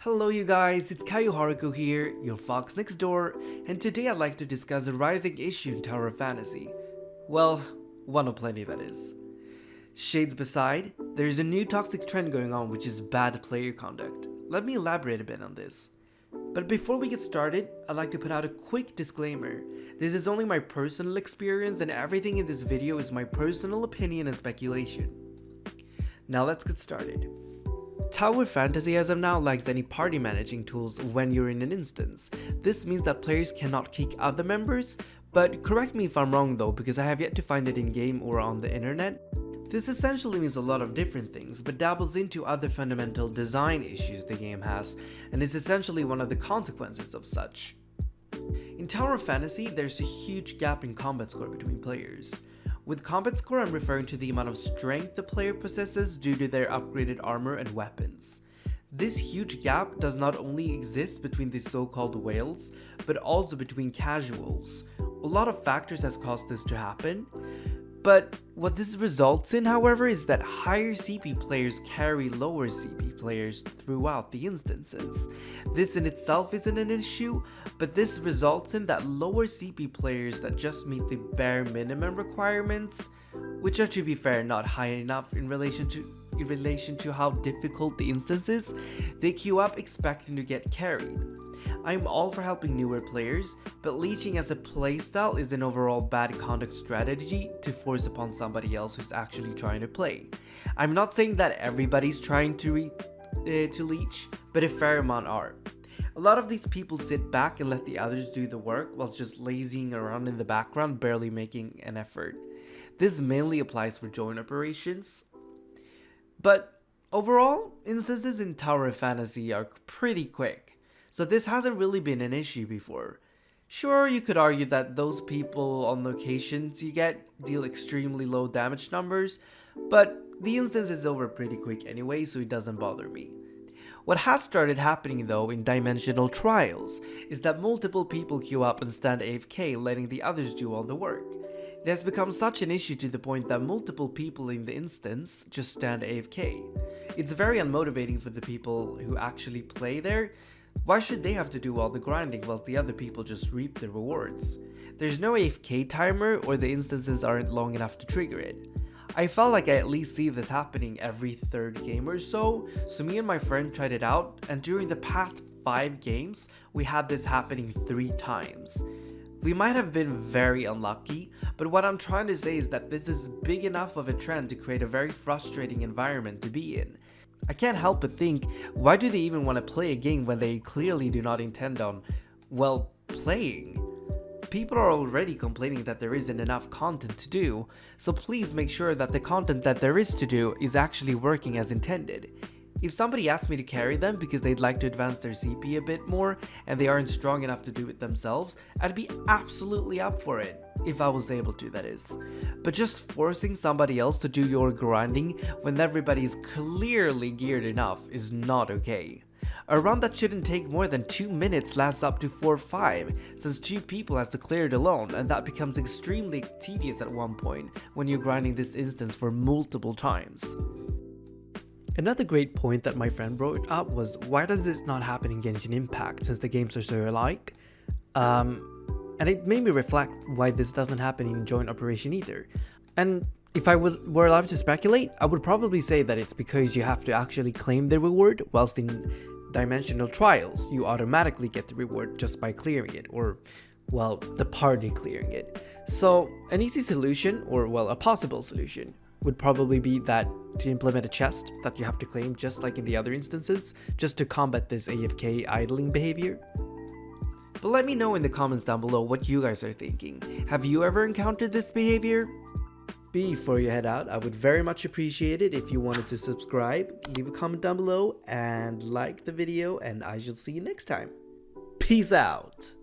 Hello you guys, it's Kaiou Haruko here, your fox next door, and today I'd like to discuss a rising issue in Tower of Fantasy. Well, one of plenty that is. Shades beside, there's a new toxic trend going on which is bad player conduct. Let me elaborate a bit on this. But before we get started, I'd like to put out a quick disclaimer. This is only my personal experience and everything in this video is my personal opinion and speculation. Now let's get started. Tower Fantasy as of now lacks any party managing tools when you're in an instance. This means that players cannot kick other members, but correct me if I'm wrong though, because I have yet to find it in game or on the internet. This essentially means a lot of different things, but dabbles into other fundamental design issues the game has, and is essentially one of the consequences of such. In Tower of Fantasy, there's a huge gap in combat score between players. With combat score, I'm referring to the amount of strength the player possesses due to their upgraded armor and weapons. This huge gap does not only exist between the so-called whales, but also between casuals. A lot of factors has caused this to happen, but what this results in, however, is that higher CP players carry lower CP players throughout the instances. This in itself isn't an issue, but this results in that lower CP players that just meet the bare minimum requirements, which are, to be fair, not high enough in relation to how difficult the instance is, they queue up expecting to get carried. I'm all for helping newer players, but leeching as a playstyle is an overall bad conduct strategy to force upon somebody else who's actually trying to play. I'm not saying that everybody's trying to leech, but a fair amount are. A lot of these people sit back and let the others do the work whilst just lazying around in the background, barely making an effort. This mainly applies for joint operations. But overall, instances in Tower of Fantasy are pretty quick. So this hasn't really been an issue before. Sure, you could argue that those people on locations you get deal extremely low damage numbers, but the instance is over pretty quick anyway, so it doesn't bother me. What has started happening though in dimensional trials is that multiple people queue up and stand AFK, letting the others do all the work. It has become such an issue to the point that multiple people in the instance just stand AFK. It's very unmotivating for the people who actually play there. Why should they have to do all the grinding whilst the other people just reap the rewards? There's no AFK timer or the instances aren't long enough to trigger it. I felt like I at least see this happening every third game or so me and my friend tried it out, and during the past 5 games, we had this happening 3 times. We might have been very unlucky, but what I'm trying to say is that this is big enough of a trend to create a very frustrating environment to be in. I can't help but think, why do they even want to play a game when they clearly do not intend on, well, playing? People are already complaining that there isn't enough content to do, so please make sure that the content that there is to do is actually working as intended. If somebody asks me to carry them because they'd like to advance their CP a bit more and they aren't strong enough to do it themselves, I'd be absolutely up for it, if I was able to, that is. But just forcing somebody else to do your grinding when everybody's clearly geared enough is not okay. A run that shouldn't take more than 2 minutes lasts up to 4 or 5, since 2 people has to clear it alone, and that becomes extremely tedious at one point when you're grinding this instance for multiple times. Another great point that my friend brought up was, why does this not happen in Genshin Impact since the games are so alike? And it made me reflect why this doesn't happen in joint operation either. And if I were allowed to speculate, I would probably say that it's because you have to actually claim the reward, whilst in dimensional trials you automatically get the reward just by clearing it, or well, the party clearing it. So an easy solution, or well, a possible solution, would probably be that to implement a chest that you have to claim just like in the other instances, just to combat this AFK idling behavior. But let me know in the comments down below what you guys are thinking. Have you ever encountered this behavior? Before you head out, I would very much appreciate it if you wanted to subscribe, leave a comment down below, and like the video, and I shall see you next time. Peace out!